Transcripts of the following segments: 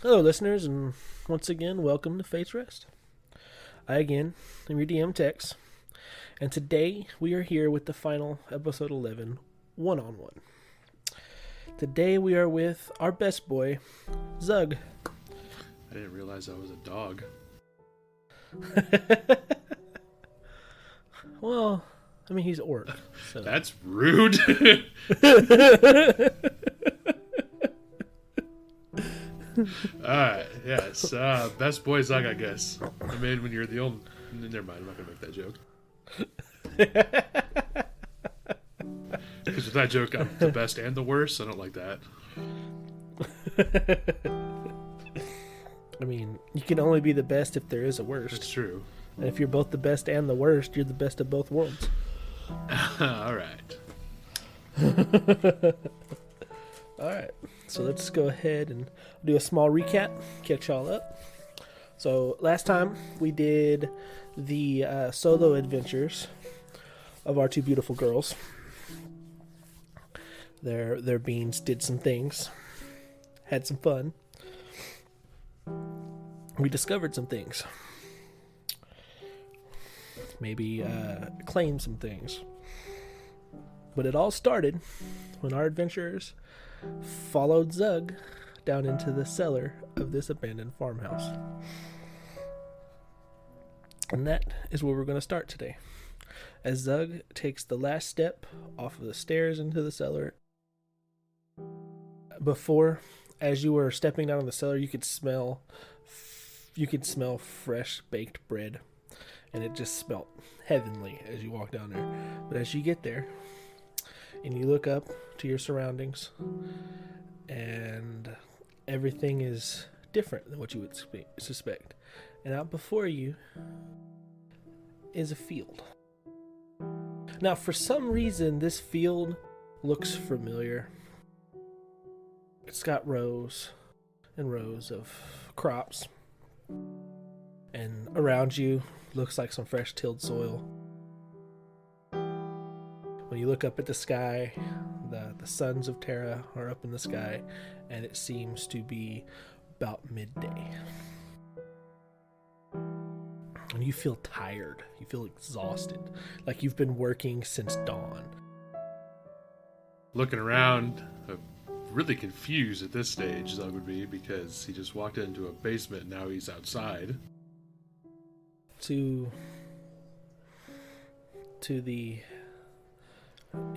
Hello, listeners, and once again, welcome to Fate's Rest. I again am your DM Tex, and today we are here with the final episode 11, one-on-one. Today we are with our best boy, Zug. I didn't realize I was a dog. Well, I mean, he's orc. So. That's rude. Alright, yes. Best boy Zug, I guess. I mean, when you're the only... Never mind, I'm not going to make that joke. Because with that joke, I'm the best and the worst. I don't like that. I mean, you can only be the best if there is a worst. That's true. And if you're both the best and the worst, you're the best of both worlds. Alright. Alright, so let's go ahead and do a small recap, catch y'all up. So last time we did the solo adventures of our two beautiful girls. Their beans did some things, had some fun. We discovered some things. Maybe claimed some things. But it all started when our adventurers followed Zug down into the cellar of this abandoned farmhouse. And that is where we're going to start today. As Zug takes the last step off of the stairs into the cellar. Before, as you were stepping down in the cellar, you could smell fresh baked bread. And it just smelled heavenly as you walk down there. But as you get there, and you look up to your surroundings, and everything is different than what you would suspect. And out before you is a field. Now, for some reason, this field looks familiar. It's got rows and rows of crops. And around you looks like some fresh tilled soil. When you look up at the sky, the suns of Terra are up in the sky, and it seems to be about midday. And you feel tired. You feel exhausted, like you've been working since dawn. Looking around, really confused at this stage, Zug would be, because he just walked into a basement and now he's outside.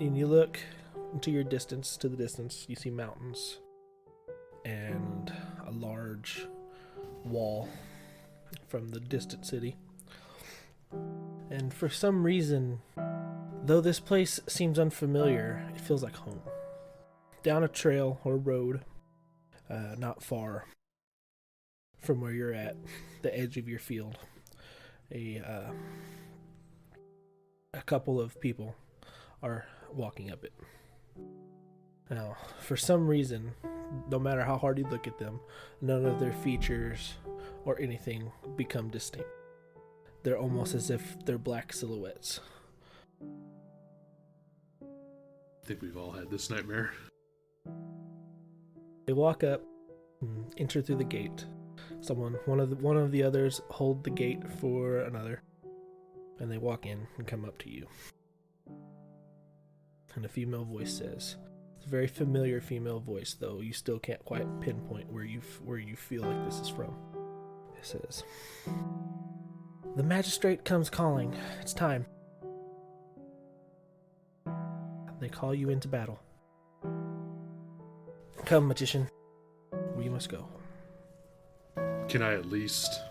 And you look to the distance, you see mountains and a large wall from the distant city. And for some reason, though this place seems unfamiliar, it feels like home. Down a trail or road, not far from where you're at, the edge of your field, a couple of people are walking up it. Now, for some reason, no matter how hard you look at them, none of their features or anything become distinct. They're almost as if they're black silhouettes. I think we've all had this nightmare. They walk up and enter through the gate. One of the others hold the gate for another, and they walk in and come up to you. And a female voice says, it's a very familiar female voice, though you still can't quite pinpoint where you feel like this is from. It says, "The magistrate comes calling. It's time. They call you into battle. Come, magician. We must go." Can I at least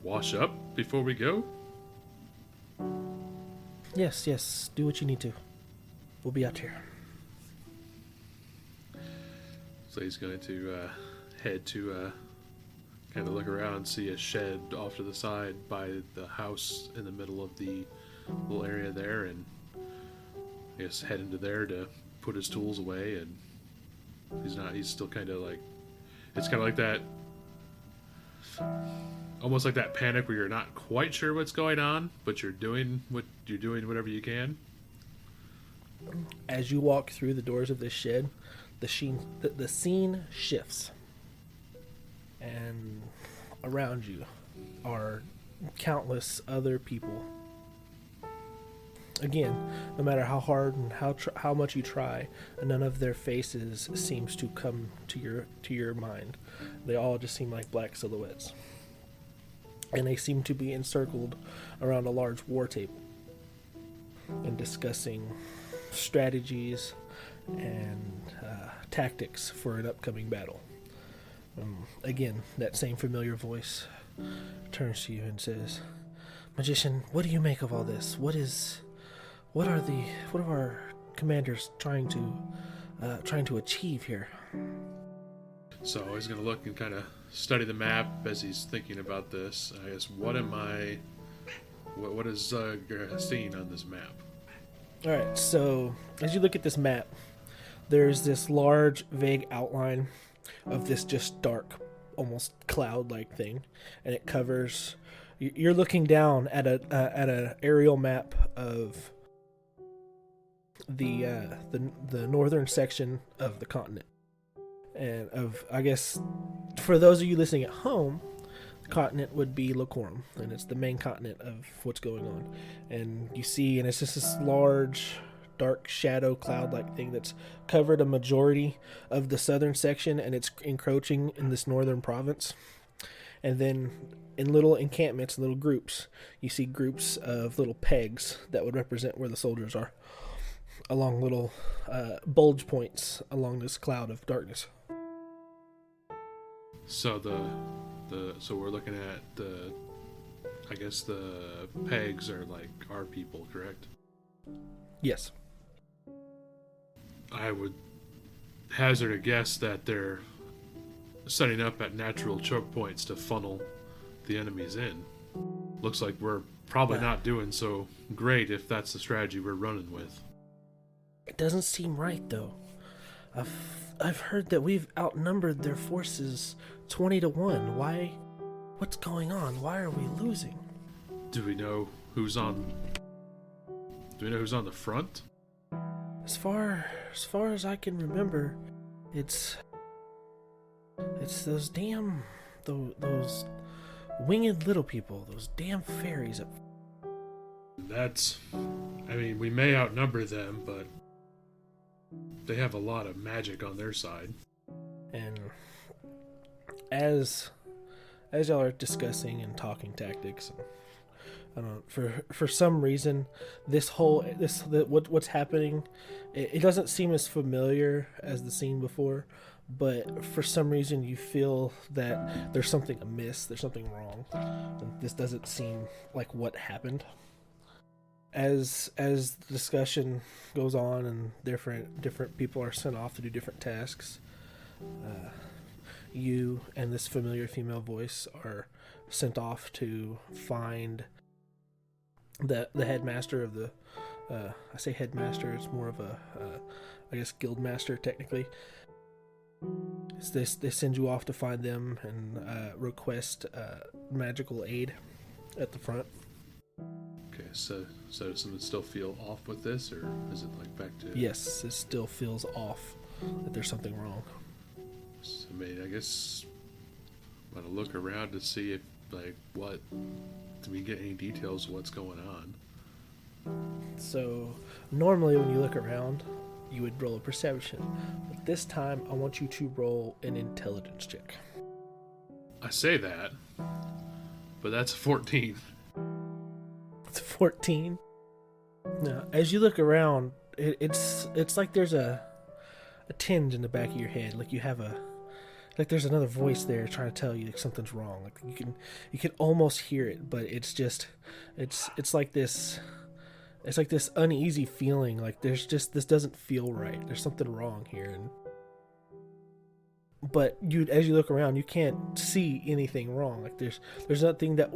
wash up before we go? Yes. Do what you need to. We'll be out here. So he's going to head to kind of look around, see a shed off to the side by the house in the middle of the little area there, and I guess head into there to put his tools away. And he's still kind of like, it's kind of like that, almost like that panic where you're not quite sure what's going on, but you're doing whatever you can. As you walk through the doors of this shed, the scene shifts. and around you are countless other people. Again, no matter how hard and how much you try, none of their faces seems to come to your mind. They all just seem like black silhouettes, and they seem to be encircled around a large war table and discussing strategies and tactics for an upcoming battle. Again, that same familiar voice turns to you and says, "Magician, what do you make of all this? What are our commanders trying to achieve here?" So he's going to look and kind of study the map as he's thinking about this. I guess, what is Zug seeing on this map? All right, so as you look at this map, there's this large, vague outline of this just dark, almost cloud-like thing, and it covers. You're looking down at an aerial map of the northern section of the continent, and I guess for those of you listening at home, the continent would be Locorum, and it's the main continent of what's going on. And you see, and it's just this large, dark shadow cloud-like thing that's covered a majority of the southern section, and it's encroaching in this northern province. And then in little encampments, little groups, you see groups of little pegs that would represent where the soldiers are, along little bulge points along this cloud of darkness. So so we're looking at I guess the pegs are like our people, correct? Yes. I would hazard a guess that they're setting up at natural choke points to funnel the enemies in. Looks like we're probably not doing so great if that's the strategy we're running with. It doesn't seem right, though. I've heard that we've outnumbered their forces 20-1. Why? What's going on? Why are we losing? Do we know who's on the front? As far as I can remember, it's those damn those winged little people, those damn fairies. We may outnumber them, but they have a lot of magic on their side. And as y'all are discussing and talking tactics, I don't know, for some reason what's happening, it doesn't seem as familiar as the scene before, but for some reason you feel that there's something amiss, there's something wrong, and this doesn't seem like what happened. As the discussion goes on and different people are sent off to do different tasks, you and this familiar female voice are sent off to find the headmaster of the I say headmaster, it's more of a I guess guild master technically. They send you off to find them and request magical aid at the front. Okay, so does it still feel off with this, or is it like back to... Yes, it still feels off, that there's something wrong. So, I guess I'm gonna look around to see if, do we get any details of what's going on? So, normally when you look around, you would roll a perception, but this time I want you to roll an intelligence check. I say that, but that's 14. It's 14. Now, as you look around, it's like there's a tinge in the back of your head, like you have there's another voice there trying to tell you something's wrong. Like you can almost hear it, but it's like this. It's like this uneasy feeling, like this doesn't feel right. There's something wrong here, but as you look around, you can't see anything wrong. Like there's nothing that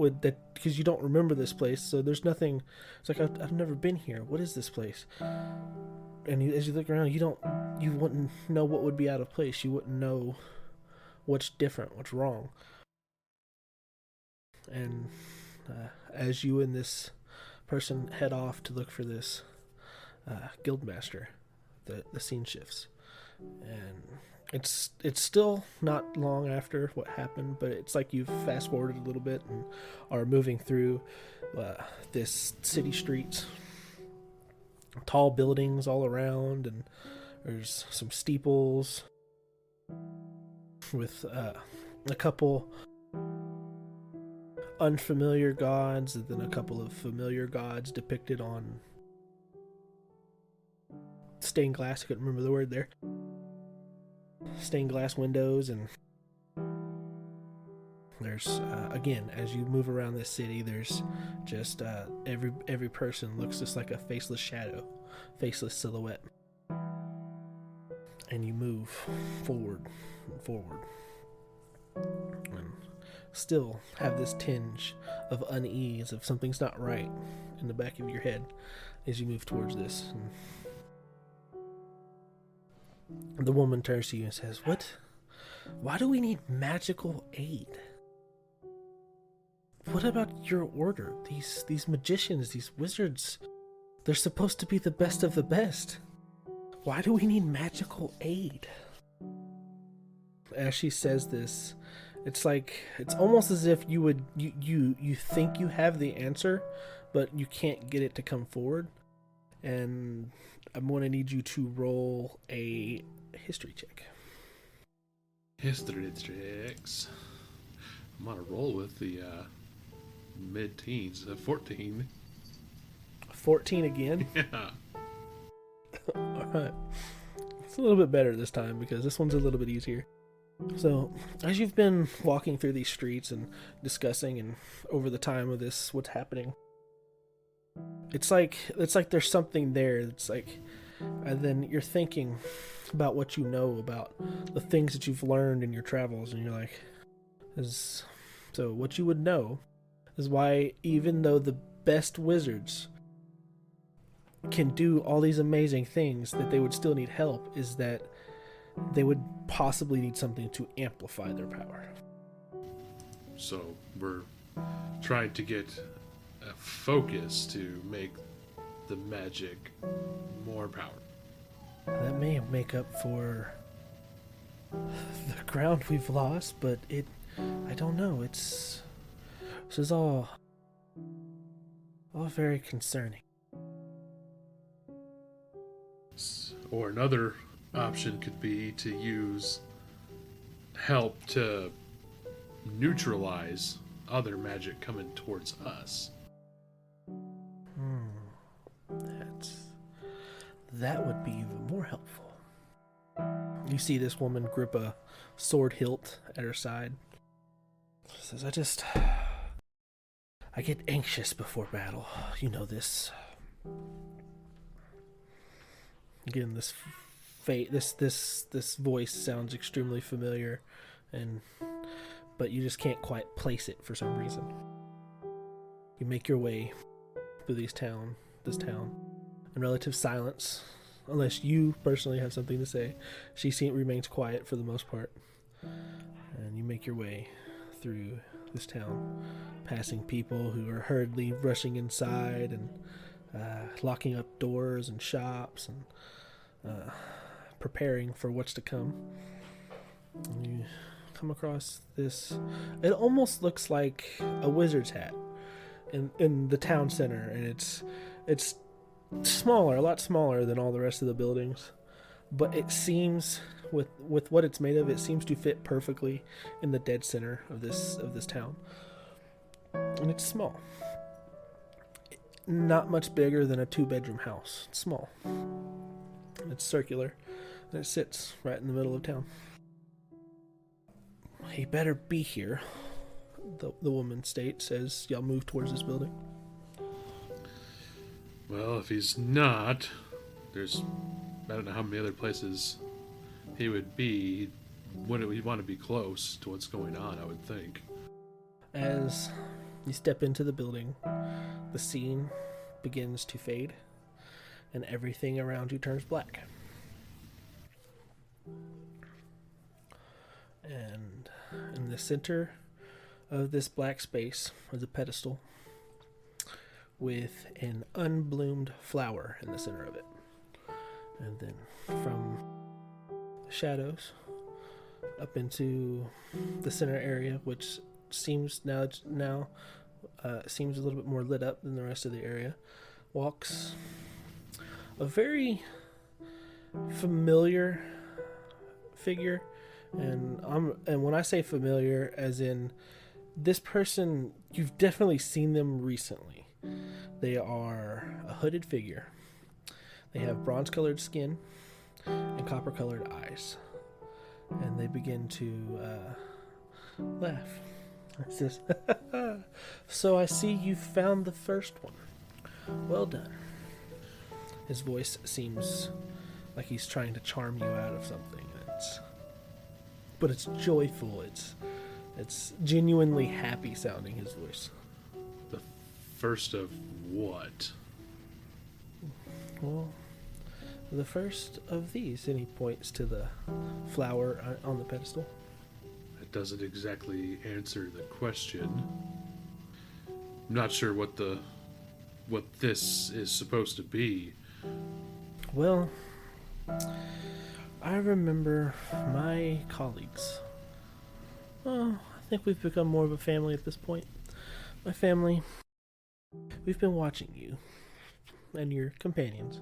because you don't remember this place, so there's nothing. It's like I've never been here. What is this place? And as you look around, you wouldn't know what would be out of place. You wouldn't know what's different, what's wrong. And as you and this person head off to look for this guildmaster, the scene shifts, and it's still not long after what happened, but it's like you've fast forwarded a little bit and are moving through this city streets, tall buildings all around, and there's some steeples with a couple unfamiliar gods, and then a couple of familiar gods depicted on stained glass. I couldn't remember the word there. Stained glass windows, and there's again, as you move around this city, there's just every person looks just like a faceless shadow, faceless silhouette, and you move forward and forward, and still have this tinge of unease, of something's not right in the back of your head as you move towards this. And the woman turns to you and says, why do we need magical aid? What about your order? These magicians, these wizards, they're supposed to be the best of the best. Why do we need magical aid? As she says this, it's almost as if you think you have the answer, but you can't get it to come forward. And I'm going to need you to roll a history check. History checks. I'm on a roll with the mid-teens. 14. 14 again? Yeah. Alright. It's a little bit better this time because this one's a little bit easier. So, as you've been walking through these streets and discussing and over the time of this, what's happening, it's like there's something there. It's like, and then you're thinking about what you know about the things that you've learned in your travels, and you're like, so what you would know is why, even though the best wizards can do all these amazing things, that they would still need help, is that they would possibly need something to amplify their power. So we're trying to get a focus to make the magic more powerful. That may make up for the ground we've lost, but I don't know. This is all very concerning. Or another option could be to use help to neutralize other magic coming towards us. That would be even more helpful. You see this woman grip a sword hilt at her side. She says, I get anxious before battle. You know this. Again, this voice sounds extremely familiar, but you just can't quite place it for some reason. You make your way through this town in relative silence, unless you personally have something to say. She remains quiet for the most part, and you make your way through this town, passing people who are hurriedly rushing inside and locking up doors and shops and preparing for what's to come. And you come across this. It almost looks like a wizard's hat in the town center, and it's smaller, a lot smaller than all the rest of the buildings, but it seems, with what it's made of, it seems to fit perfectly in the dead center of this town. And it's small, not much bigger than a 2-bedroom house. It's small, and it's circular, and it sits right in the middle of town. He better be here, the woman states as y'all move towards this building. Well, if he's not, I don't know how many other places he would be. He'd want to be close to what's going on, I would think. As you step into the building, the scene begins to fade, and everything around you turns black. And in the center of this black space is a pedestal with an unbloomed flower in the center of it. And then from the shadows up into the center area, which seems now seems a little bit more lit up than the rest of the area. Walks a very familiar figure, and when I say familiar, as in this person, you've definitely seen them recently. They are a hooded figure. They have bronze-colored skin and copper-colored eyes, and they begin to laugh. It says, "So I see you found the first one. Well done." His voice seems like he's trying to charm you out of something. But it's joyful. It's genuinely happy sounding, his voice. The first of what? Well, the first of these, and he points to the flower on the pedestal. That doesn't exactly answer the question. I'm not sure what this is supposed to be. Well, I remember my colleagues. Oh, I think we've become more of a family at this point. My family, we've been watching you and your companions.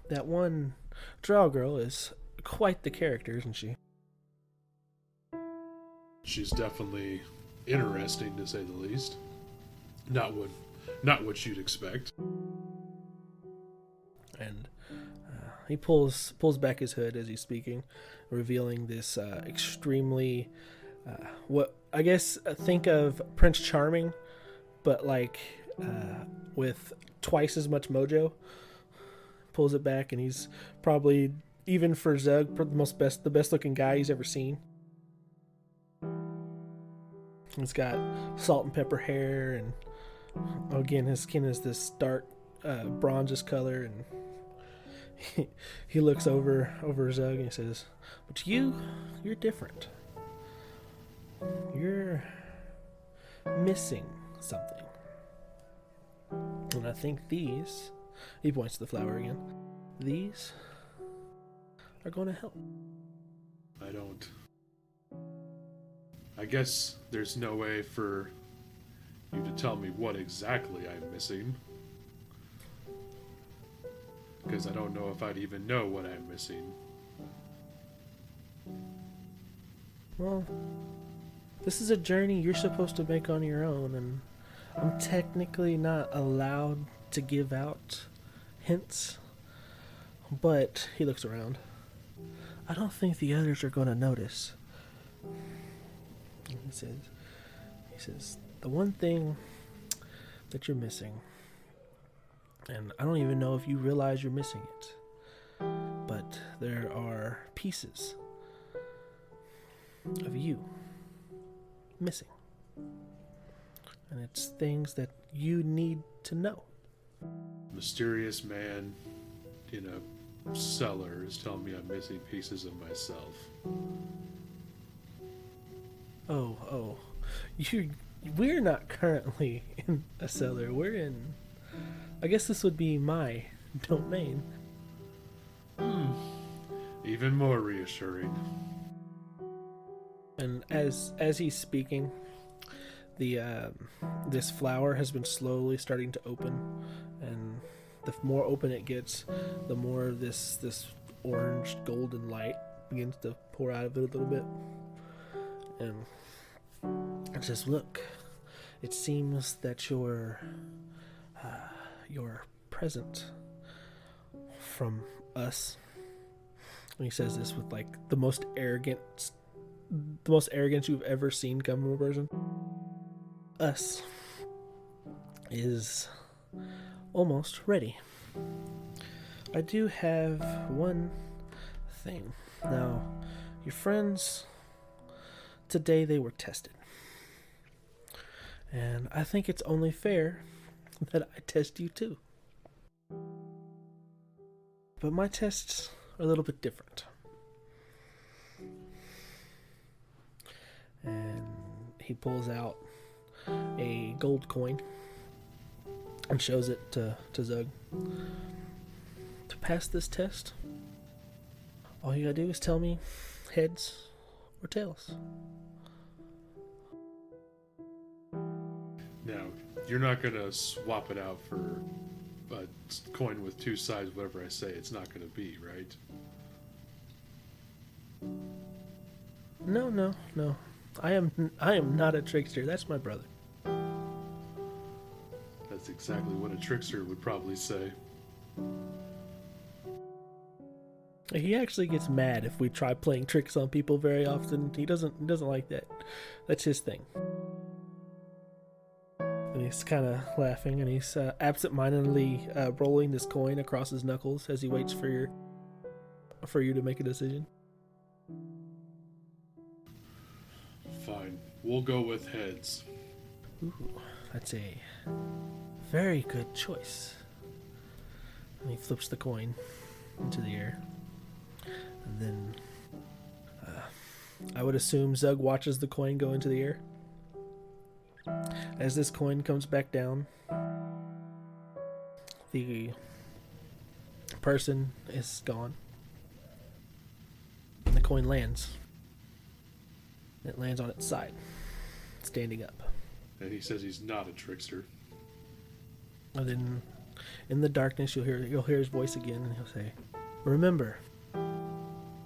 That one drow girl is quite the character, isn't she? She's definitely interesting, to say the least. Not what you'd expect. And he pulls back his hood as he's speaking, revealing this extremely what I guess think of Prince Charming, but like with twice as much mojo. Pulls it back, and he's probably, even for Zug, the best looking guy he's ever seen. He's got salt and pepper hair, and again his skin is this dark bronzish color, and he looks over Zug and he says, "But you're different. You're missing something. And I think these," he points to the flower again, "these are going to help." I guess there's no way for you to tell me what exactly I'm missing. Because I don't know if I'd even know what I'm missing. Well, this is a journey you're supposed to make on your own, and I'm technically not allowed to give out hints. But he looks around. I don't think the others are going to notice. He says, "The one thing that you're missing, and I don't even know if you realize you're missing it, but there are pieces of you missing. And it's things that you need to know." Mysterious man in a cellar is telling me I'm missing pieces of myself. Oh, we're not currently in a cellar. We're in, I guess this would be my domain. Even more reassuring. And as he's speaking, this flower has been slowly starting to open, and the more open it gets, the more this orange golden light begins to pour out of it a little bit. And it says, "Look, it seems that your present from us." And he says this with like the most arrogance you've ever seen come from a person. "Us is almost ready. I do have one thing. Now, your friends, today they were tested. And I think it's only fair that I test you too. But my tests are a little bit different." And he pulls out a gold coin and shows it to Zug. "To pass this test, All you gotta do is tell me heads or tails. Now, you're not gonna swap it out for a coin with two sides, whatever I say. It's not gonna be, right? No. I am not a trickster. That's my brother. That's exactly what a trickster would probably say. He actually gets mad if we try playing tricks on people very often. He doesn't like that. That's his thing. And he's kind of laughing, and he's absent-mindedly rolling this coin across his knuckles as he waits for you to make a decision. Fine. We'll go with heads. Ooh, that's a very good choice. And he flips the coin into the air. And then I would assume Zug watches the coin go into the air. As this coin comes back down, the person is gone. And the coin lands. It lands on its side, standing up. And he says he's not a trickster. And then in the darkness you'll hear his voice again, and he'll say, "Remember,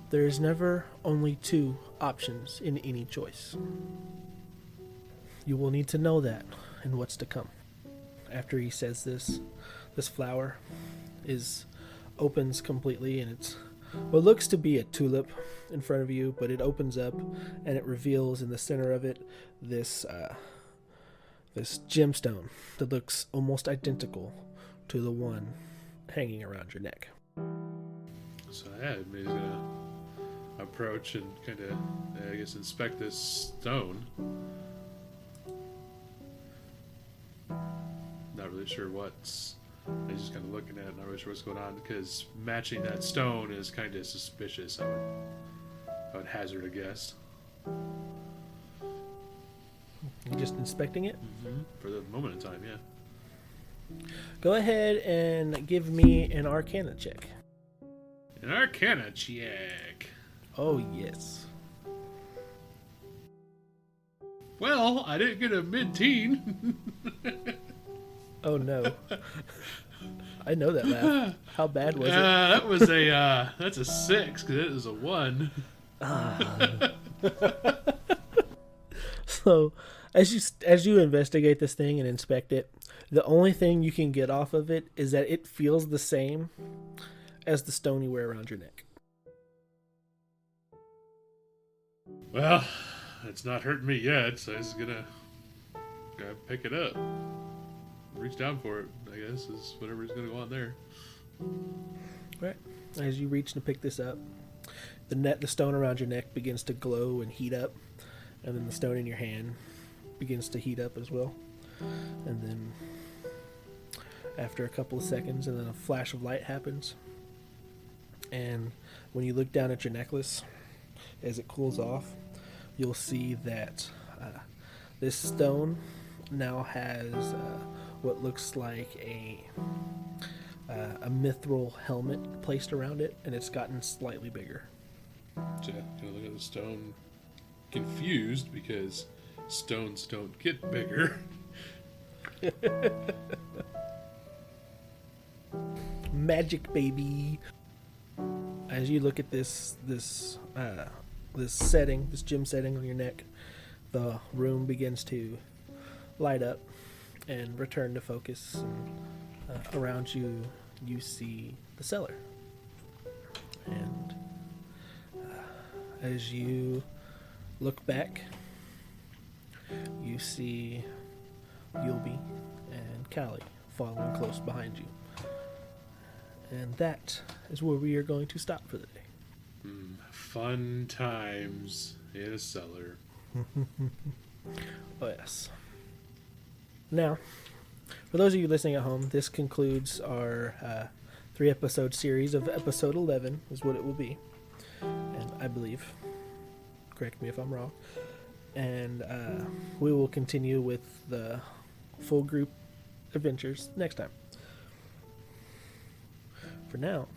there is never only two options in any choice. You will need to know that and what's to come." After he says this flower opens completely, and it's what looks to be a tulip in front of you, but it opens up and it reveals in the center of it this gemstone that looks almost identical to the one hanging around your neck. So yeah, he's gonna approach and kind of, I guess, inspect this stone. Not really sure what's. He's just kind of looking at it, not really sure what's going on, because matching that stone is kind of suspicious. I would hazard a guess. You just inspecting it? Mm-hmm. For the moment in time, yeah. Go ahead and give me an Arcana check. An Arcana check. Oh, yes. Well, I didn't get a mid-teen. Oh, no. I know that laugh. How bad was it? That was that's a 6, because it was a 1. So, as you investigate this thing and inspect it, the only thing you can get off of it is that it feels the same as the stone you wear around your neck. Well, it's not hurting me yet, so I'm just gonna pick it up. Reach down for it, I guess, is whatever's gonna go on there. Right. As you reach to pick this up, the stone around your neck begins to glow and heat up, and then the stone in your hand begins to heat up as well. And then after a couple of seconds, and then a flash of light happens, and when you look down at your necklace as it cools off, you'll see that this stone now has what looks like a mithril helmet placed around it, and it's gotten slightly bigger. So yeah, kind of look at the stone, confused because stones don't get bigger. Magic, baby. As you look at this setting, this gem setting on your neck, the room begins to light up and return to focus. And around you, you see the cellar. And as you look back, you see Yulby and Callie following close behind you. And that is where we are going to stop for the day. Fun times in a cellar. Oh, yes. Now, for those of you listening at home, this concludes our 3-episode series of episode 11, is what it will be. And I believe, correct me if I'm wrong, and we will continue with the full group adventures next time. For now,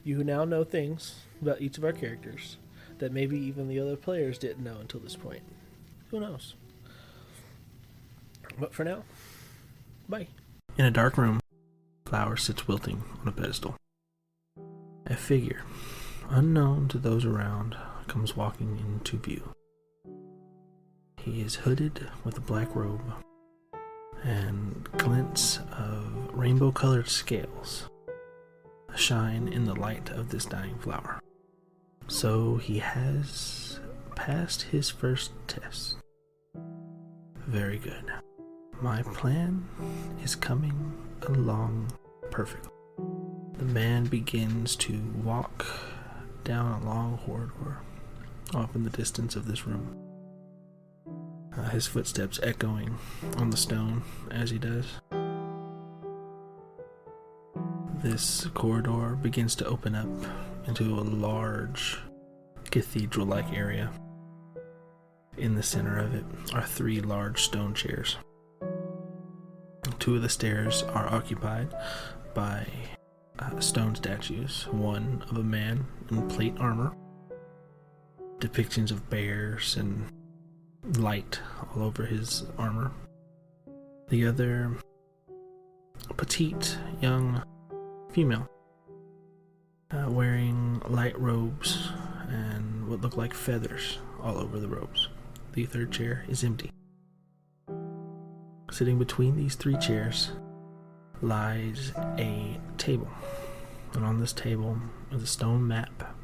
You now know things about each of our characters that maybe even the other players didn't know until this point. Who knows? But for now, bye. In a dark room, a flower sits wilting on a pedestal. A figure, unknown to those around, comes walking into view. He is hooded with a black robe and glints of rainbow-colored scales shine in the light of this dying flower. So he has passed his first test. Very good. My plan is coming along perfectly. The man begins to walk down a long corridor off in the distance of this room. His footsteps echoing on the stone as he does. This corridor begins to open up into a large cathedral-like area. In the center of it are 3 large stone chairs. 2 of the stairs are occupied by stone statues, one of a man in plate armor, depictions of bears and light all over his armor. The other, petite, young female, wearing light robes and what look like feathers all over the robes. The third chair is empty. Sitting between these 3 chairs lies a table, and on this table is a stone map,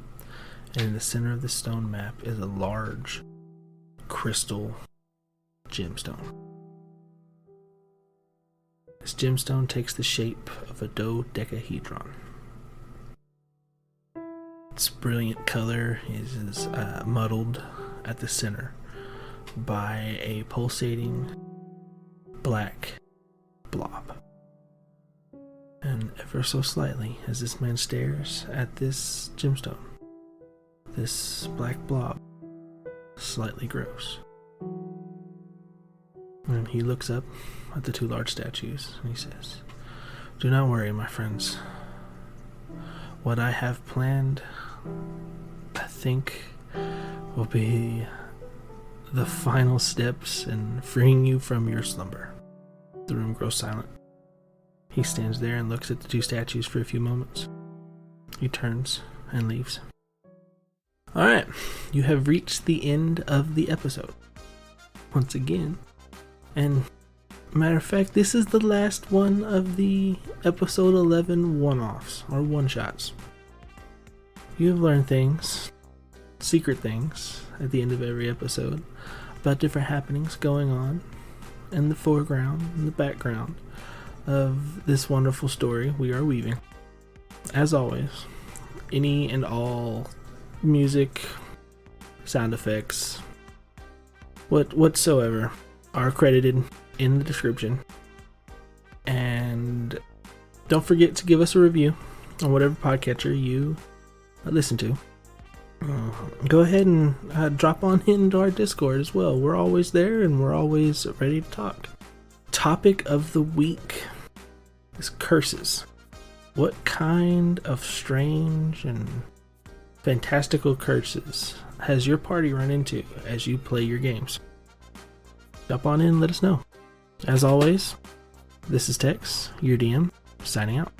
and in the center of the stone map is a large crystal gemstone. This gemstone takes the shape of a dodecahedron. Its brilliant color is muddled at the center by a pulsating black blob. And ever so slightly, as this man stares at this gemstone, this black blob slightly grows. And he looks up at the 2 large statues and he says, "Do not worry, my friends. What I have planned, I think, will be the final steps in freeing you from your slumber." The room grows silent. He stands there and looks at the 2 statues for a few moments. He turns and leaves. Alright, you have reached the end of the episode. Once again. And matter of fact, this is the last one of the episode 11 one-offs, or one-shots. You have learned things, secret things, at the end of every episode, about different happenings going on in the foreground and the background of this wonderful story we are weaving. As always, any and all music, sound effects, whatsoever are credited in the description. And don't forget to give us a review on whatever podcatcher you listen to. Go ahead and drop on into our Discord as well. We're always there and we're always ready to talk. Topic of the week is curses. What kind of strange and fantastical curses has your party run into as you play your games? Jump on in and let us know. As always, this is Tex, your DM, signing out.